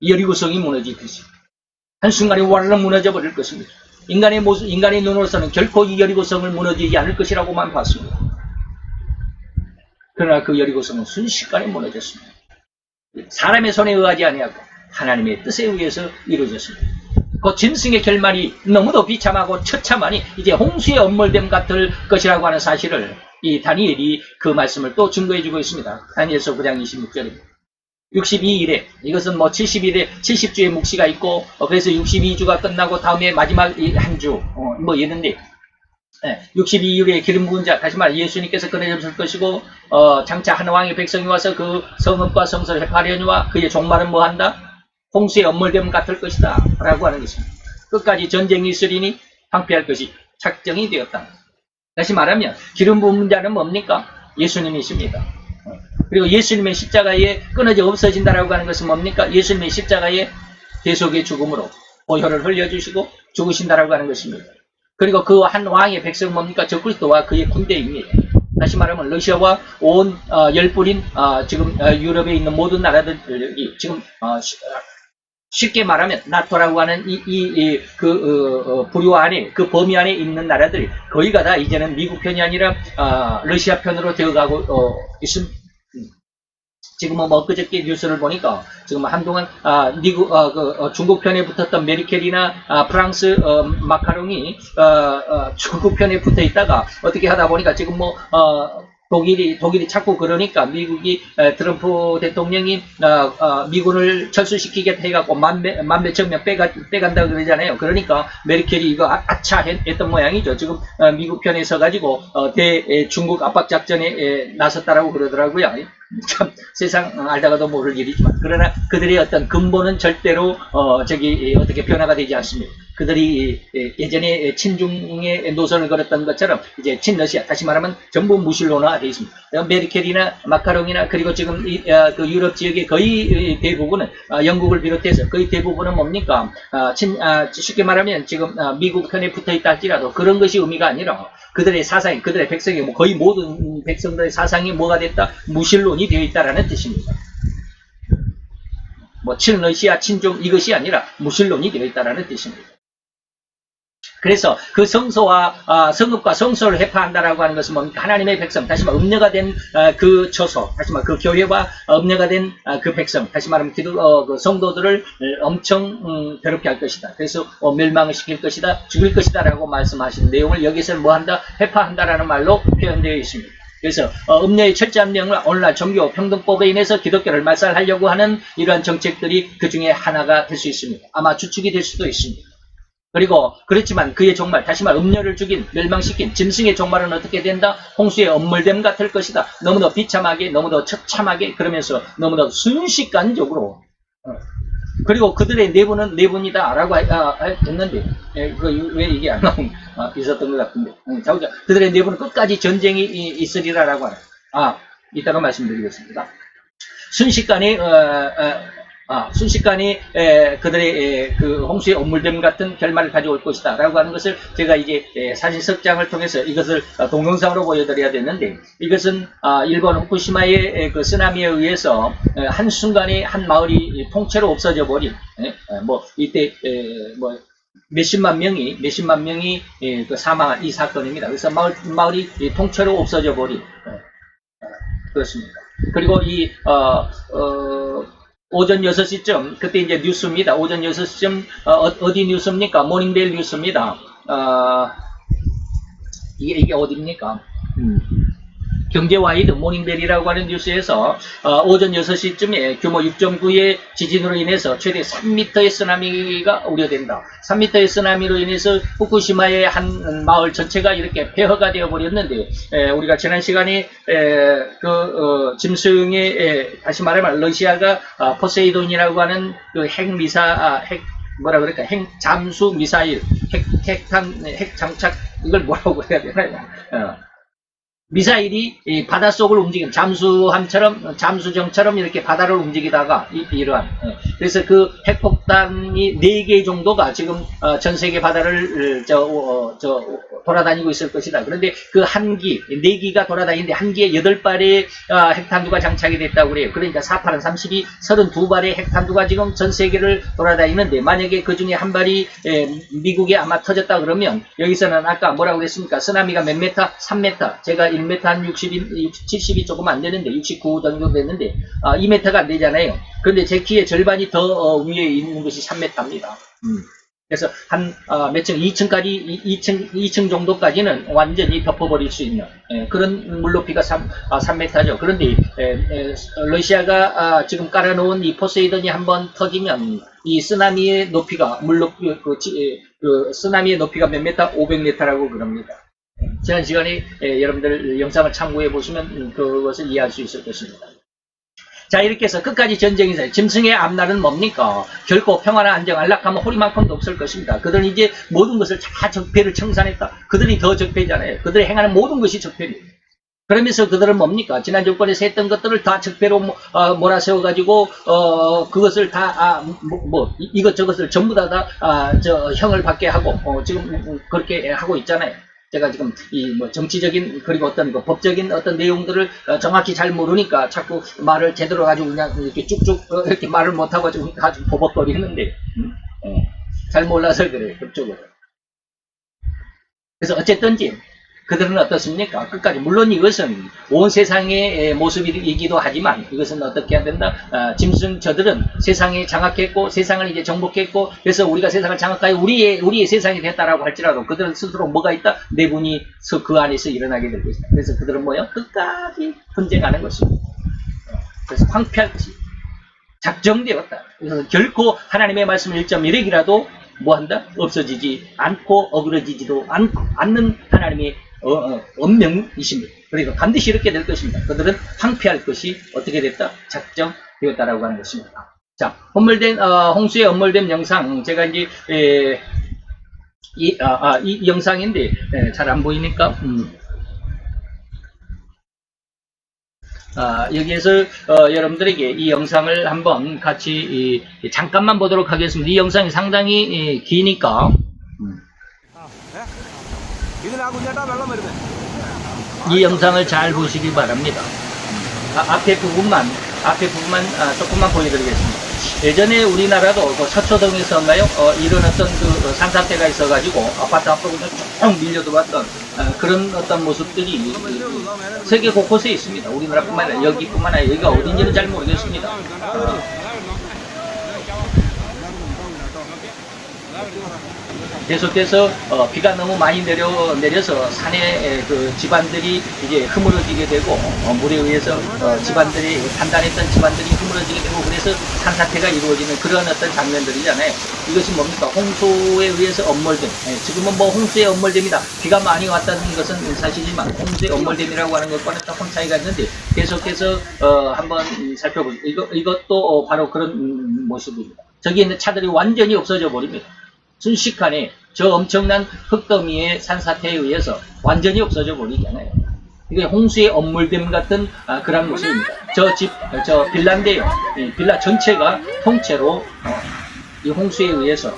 여리고성이 무너지듯이 한순간에 와르르 무너져 버릴 것입니다. 인간의 눈으로서는 결코 이 여리고성을 무너지지 않을 것이라고만 봤습니다. 그러나 그 여리고성은 순식간에 무너졌습니다. 사람의 손에 의하지 아니하고 하나님의 뜻에 의해서 이루어졌습니다. 그 짐승의 결말이 너무도 비참하고 처참하니 이제 홍수의 엄몰됨 같을 것이라고 하는 사실을 이 다니엘이 그 말씀을 또 증거해주고 있습니다. 다니엘서 9장 26절입니다. 62일에 이것은 뭐 70일에 70주의 묵시가 있고 그래서 62주가 끝나고 다음에 마지막 한 주 뭐 이랬는데 62일에 기름 부은 자 다시 말해 예수님께서 끊어졌을 것이고 장차 한 왕의 백성이 와서 그 성읍과 성소를 해파려니와 그의 종말은 뭐한다? 홍수의 엄몰됨 같을 것이다 라고 하는 것입니다. 끝까지 전쟁이 있으리니 황폐할 것이 작정이 되었다. 다시 말하면 기름 부은 자는 뭡니까? 예수님이십니다. 그리고 예수님의 십자가에 끊어져 없어진다라고 하는 것은 뭡니까? 예수님의 십자가에 대속의 죽음으로 보혈을 흘려주시고 죽으신다라고 하는 것입니다. 그리고 그 한 왕의 백성은 뭡니까? 적그리스도와 그의 군대입니다. 다시 말하면 러시아와 온 열불인 지금 유럽에 있는 모든 나라들이 지금 쉽게 말하면 나토라고 하는 부류 안에 그 범위 안에 있는 나라들이 거의가 다 이제는 미국 편이 아니라 러시아 편으로 되어가고 있습니다. 지금은 뭐 그저께 뉴스를 보니까 지금 한동안 미국 중국 편에 붙었던 메르켈이나 프랑스 마카롱이 중국 편에 붙어 있다가 어떻게 하다 보니까 지금 뭐 독일이 자꾸 그러니까 미국이 트럼프 대통령이 미군을 철수시키겠다 해갖고 만 몇천 명 빼간다 그러잖아요. 그러니까 메르켈이 이거 아차 했던 모양이죠. 지금 미국 편에 서가지고 중국 압박 작전에 나섰다라고 그러더라고요. 참 세상 알다가도 모를 일이지만 그러나 그들의 어떤 근본은 절대로 어떻게 변화가 되지 않습니다. 그들이 예전에 친중의 노선을 걸었던 것처럼 이제 친러시아 다시 말하면 전부 무신론화 되어 있습니다. 메르켈이나 마카롱이나 그리고 지금 그 유럽 지역의 거의 대부분은 영국을 비롯해서 거의 대부분은 뭡니까? 쉽게 말하면 지금 미국 편에 붙어 있다 할지라도 그런 것이 의미가 아니라 그들의 사상이 그들의 백성이 거의 모든 백성들의 사상이 뭐가 됐다? 무신론이 되어 있다라는 뜻입니다. 뭐 친러시아 친중 이것이 아니라 무신론이 되어 있다라는 뜻입니다. 그래서 그 성소와 성읍과 성소를 해파한다라고 하는 것은 뭡니까? 하나님의 백성, 다시 말하면 음녀가 된 그 처소, 다시 말하면 그 교회와 음녀가 된 그 백성, 다시 말하면 그 성도들을 엄청 괴롭게 할 것이다. 그래서 멸망을 시킬 것이다, 죽일 것이다라고 말씀하신 내용을 여기서는 뭐한다? 해파한다라는 말로 표현되어 있습니다. 그래서 음녀의 철저한 명을 오늘날 종교 평등법에 인해서 기독교를 말살하려고 하는 이러한 정책들이 그 중에 하나가 될 수 있습니다. 아마 주축이 될 수도 있습니다. 그리고 그렇지만 그의 종말, 다시 말 음녀를 죽인, 멸망시킨 짐승의 종말은 어떻게 된다? 홍수의 엄물됨 같을 것이다. 너무도 비참하게, 너무도 처참하게, 그러면서 너무도 순식간적으로 그리고 그들의 내분은 내분이다 라고 했는데 왜 이게 안 나온 있었던 것 같은데 그들의 내분은 끝까지 전쟁이 있으리라 라고 하는 이따가 말씀드리겠습니다. 순식간에 그들의 그 홍수의 엄물됨 같은 결말을 가져올 것이다 라고 하는 것을 제가 이제 사진 석장을 통해서 이것을 동영상으로 보여드려야 되는데 이것은 일본 후쿠시마의 그 쓰나미에 의해서 한순간에 한 마을이 통째로 없어져 버린 뭐 이때 뭐 몇십만 명이 그 사망한 이 사건입니다. 그래서 마을이 통째로 없어져 버린 그렇습니다. 그리고 이 오전 6시쯤, 그때 이제 뉴스입니다. 오전 6시쯤, 어디 뉴스입니까? 모닝벨 뉴스입니다. 이게 어디입니까? 경제와이드 모닝벨이라고 하는 뉴스에서 오전 6시쯤에 규모 6.9의 지진으로 인해서 최대 3m의 쓰나미가 우려된다. 3m의 쓰나미로 인해서 후쿠시마의 한 마을 전체가 이렇게 폐허가 되어 버렸는데, 우리가 지난 시간에 짐승의 다시 말하면 러시아가 포세이돈이라고 하는 그 핵 잠수 미사일, 핵 장착, 이걸 뭐라고 해야 되나요? 미사일이 이 바닷속을 움직이는 잠수정처럼 이렇게 바다를 움직이다가 이러한, 그래서 그 핵폭탄이 4개 정도가 지금 전 세계 바다를 돌아다니고 있을 것이다. 그런데 그 한 기, 4기가 돌아다니는데 한 기에 8발의 핵탄두가 장착이 됐다고 그래요. 그러니까 4, 8은 32, 32발의 핵탄두가 지금 전 세계를 돌아다니는데, 만약에 그 중에 한 발이 미국에 아마 터졌다 그러면, 여기서는 아까 뭐라고 그랬습니까? 쓰나미가 몇 메타? 3m. 제가 1m 한 70이 조금 안 되는데 69 정도 됐는데 2m가 안 되잖아요. 그런데 제 키의 절반이 더 위에 있는 것이 3m입니다. 그래서 한 몇 층, 2층까지 2층 정도까지는 완전히 덮어버릴 수 있는 그런 물높이가 3m죠. 그런데 러시아가 지금 깔아놓은 이 포세이돈이 한번 터지면 이 쓰나미의 높이가 쓰나미의 높이가 몇 메타? 500m라고 그럽니다. 지난 시간에 여러분들 영상을 참고해 보시면 그것을 이해할 수 있을 것입니다. 자, 이렇게 해서 끝까지 전쟁이죠. 짐승의 앞날은 뭡니까? 결코 평화나 안정, 안락하면 호리만큼도 없을 것입니다. 그들은 이제 모든 것을 다 적폐를 청산했다. 그들이 더 적폐잖아요. 그들이 행하는 모든 것이 적폐입니다. 그러면서 그들은 뭡니까? 지난 정권에서 했던 것들을 다 적폐로 몰아세워가지고 그것을 다 이것저것을 전부 다 형을 받게 하고 지금 그렇게 하고 있잖아요. 제가 지금 정치적인 그리고 어떤 법적인 어떤 내용들을 정확히 잘 모르니까 자꾸 말을 제대로 가지고 그냥 이렇게 쭉쭉 이렇게 말을 못하고 가지고 버벅거리는데 잘 몰라서 그래요. 그쪽으로. 그래서 어쨌든지 그들은 어떻습니까? 끝까지. 물론 이것은 온 세상의 모습이기도 하지만 이것은 어떻게 해야 된다? 저들은 세상에 장악했고 세상을 이제 정복했고 그래서 우리가 세상을 장악하여 우리의 세상이 됐다라고 할지라도 그들은 스스로 뭐가 있다? 내분이 그 안에서 일어나게 될 것이다. 그래서 그들은 뭐요? 끝까지 분쟁하는 것입니다. 그래서 황폐할지 작정되었다. 그래서 결코 하나님의 말씀 1.1핵이라도 뭐한다? 없어지지 않고 어그러지지도 않는 하나님의 언명이십니다. 그러니까 반드시 이렇게 될 것입니다. 그들은 황폐할 것이 어떻게 됐다? 작정되었다라고 하는 것입니다. 자, 홍수에 엄몰된 영상, 제가 이제 이 영상인데 잘 안 보이니까 여기에서 여러분들에게 이 영상을 한번 같이 잠깐만 보도록 하겠습니다. 이 영상이 상당히 기니까 이 영상을 잘 보시기 바랍니다. 앞에 부분만 조금만 보여드리겠습니다. 예전에 우리나라도 서초동에서인가요? 이런 어떤 산사태가 있어가지고 아파트 앞으로 쭉 밀려들어왔던 그런 어떤 모습들이 세계 곳곳에 있습니다. 우리나라뿐만 아니라 여기뿐만 아니라 여기가 어딘지는 잘 모르겠습니다. 계속해서 비가 너무 많이 내려서 산에 그 집안들이 이제 흐물어지게 되고 물에 의해서 집안들이 단단했던 집안들이 흐물어지게 되고 그래서 산사태가 이루어지는 그런 어떤 장면들이잖아요. 이것이 뭡니까? 홍수에 의해서 엄몰됨. 지금은 뭐 홍수에 엄몰됨이다. 비가 많이 왔다는 것은 사실이지만 홍수에 엄몰됨이라고 하는 것과는 조금 차이가 있는데 계속해서 한번 살펴보죠. 이것도 바로 그런 모습입니다. 저기 있는 차들이 완전히 없어져 버립니다. 순식간에 저 엄청난 흙더미의 산사태에 의해서 완전히 없어져 버리잖아요. 이게 홍수의 엄물됨 같은 그런 모습입니다. 저 빌라인데요. 빌라 전체가 통째로 이 홍수에 의해서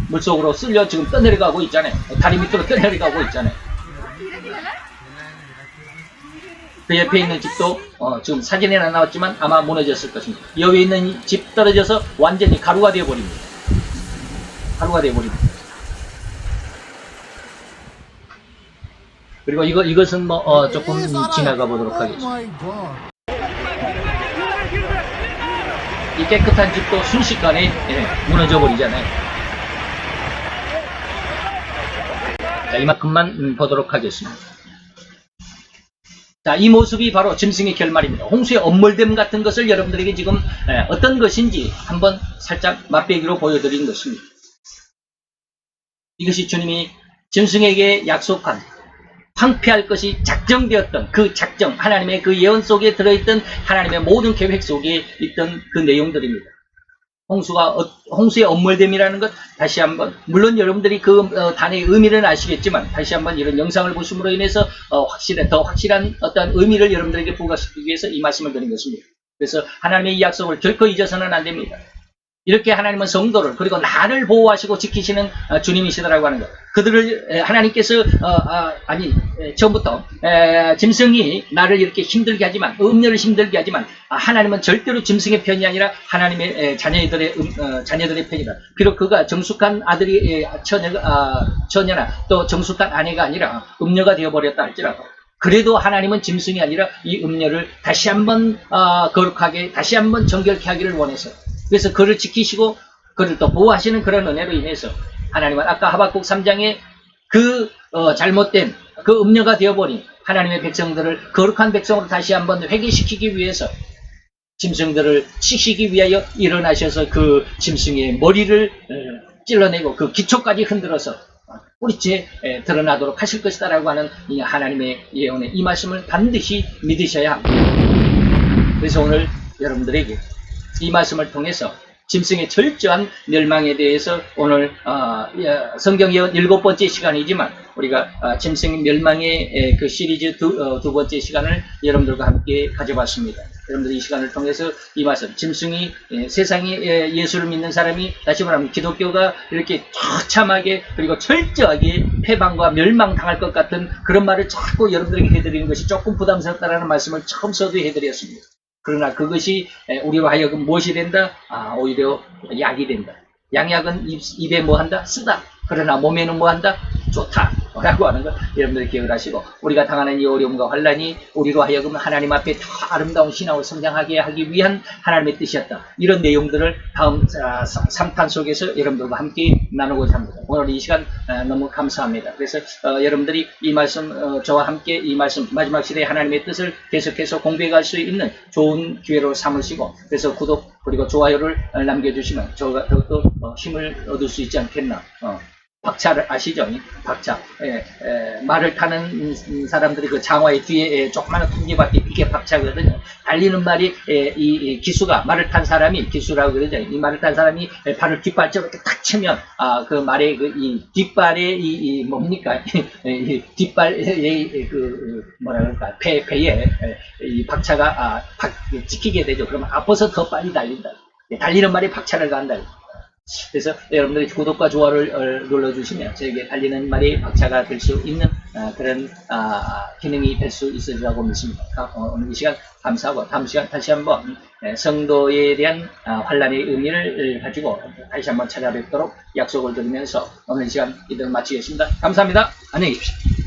물속으로 쓸려 지금 떠내려가고 있잖아요. 다리 밑으로 떠내려가고 있잖아요. 그 옆에 있는 집도 지금 사진에는 안 나왔지만 아마 무너졌을 것입니다. 여기 있는 집 떨어져서 완전히 가루가 되어버립니다. 가루가 되어버립니다. 그리고 이것은 뭐 조금 지나가 보도록 하겠습니다. 이 깨끗한 집도 순식간에 무너져 버리잖아요. 자, 이만큼만 보도록 하겠습니다. 자, 이 모습이 바로 짐승의 결말입니다. 홍수의 엄몰됨 같은 것을 여러분들에게 지금 어떤 것인지 한번 살짝 맛배기로 보여드린 것입니다. 이것이 주님이 짐승에게 약속한 황폐할 것이 작정되었던 그 작정, 하나님의 그 예언 속에 들어있던 하나님의 모든 계획 속에 있던 그 내용들입니다. 홍수의 엄몰됨이라는 것 다시 한번, 물론 여러분들이 그 단어의 의미는 아시겠지만 다시 한번 이런 영상을 보심으로 인해서 더 확실한 어떤 의미를 여러분들에게 부각시키기 위해서 이 말씀을 드린 것입니다. 그래서 하나님의 이 약속을 결코 잊어서는 안 됩니다. 이렇게 하나님은 성도를, 그리고 나를 보호하시고 지키시는 주님이시더라고 하는 것. 그들을 하나님께서 처음부터 짐승이 나를 이렇게 힘들게 하지만, 음녀를 힘들게 하지만, 하나님은 절대로 짐승의 편이 아니라 하나님의 자녀들의 편이다. 비록 그가 정숙한 아들이 처녀나 또 정숙한 아내가 아니라 음녀가 되어버렸다 할지라도, 그래도 하나님은 짐승이 아니라 이 음녀를 다시 한번 거룩하게, 다시 한번 정결케 하기를 원해서, 그래서 그를 지키시고 그를 또 보호하시는 그런 은혜로 인해서 하나님은 아까 하박국 3장에 그 잘못된 그 음녀가 되어버린 하나님의 백성들을 거룩한 백성으로 다시 한번 회개시키기 위해서 짐승들을 치시기 위하여 일어나셔서 그 짐승의 머리를 찔러내고 그 기초까지 흔들어서 뿌리째 드러나도록 하실 것이다 라고 하는 이 하나님의 예언의 이 말씀을 반드시 믿으셔야 합니다. 그래서 오늘 여러분들에게 이 말씀을 통해서 짐승의 철저한 멸망에 대해서 오늘 성경 예언 7번째 시간이지만 우리가 짐승 멸망의 그 시리즈 두 번째 시간을 여러분들과 함께 가져봤습니다. 여러분들 이 시간을 통해서 이 말씀, 짐승이 세상에 예수를 믿는 사람이, 다시 말하면 기독교가 이렇게 처참하게 그리고 철저하게 패방과 멸망당할 것 같은 그런 말을 자꾸 여러분들에게 해드리는 것이 조금 부담스럽다라는 말씀을 처음서도 해드렸습니다. 그러나 그것이 우리로 하여금 무엇이 된다? 오히려 약이 된다. 양약은 입에 뭐 한다? 쓰다. 그러나 몸에는 뭐 한다? 좋다. 라고 하는 것 여러분들 기억을 하시고, 우리가 당하는 이 어려움과 환란이 우리로 하여금 하나님 앞에 더 아름다운 신앙을 성장하게 하기 위한 하나님의 뜻이었다. 이런 내용들을 다음 3탄 속에서 여러분들과 함께 나누고자 합니다. 오늘 이 시간 너무 감사합니다. 그래서 여러분들이 이 말씀, 저와 함께 이 말씀, 마지막 시대의 하나님의 뜻을 계속해서 공부해갈 수 있는 좋은 기회로 삼으시고, 그래서 구독 그리고 좋아요를 남겨주시면 저가 더욱더 힘을 얻을 수 있지 않겠나. 박차를 아시죠? 박차. 말을 타는 사람들이 그 장화의 뒤에 조그마한 톱니바퀴, 이게 박차거든요. 달리는 말이 이 기수가, 말을 탄 사람이 기수라고 그러죠. 이 말을 탄 사람이 발을 뒷발적으로 이렇게 탁 치면 그 말의 이 뒷발의 이 뭡니까? 이 뒷발의 그 뭐라 그럴까? 배에 이 박차가 찍히게 되죠. 그러면 앞서서 더 빨리 달린다. 달리는 말이 박차를 간다. 그래서 여러분들이 구독과 좋아요를 눌러주시면 저에게 달리는 말이 박차가 될 수 있는 그런 기능이 될 수 있으리라고 믿습니다. 오늘 이 시간 감사하고, 다음 시간 다시 한번 성도에 대한 환란의 의미를 가지고 다시 한번 찾아뵙도록 약속을 드리면서 오늘 이 시간 이대로 마치겠습니다. 감사합니다. 안녕히 계십시오.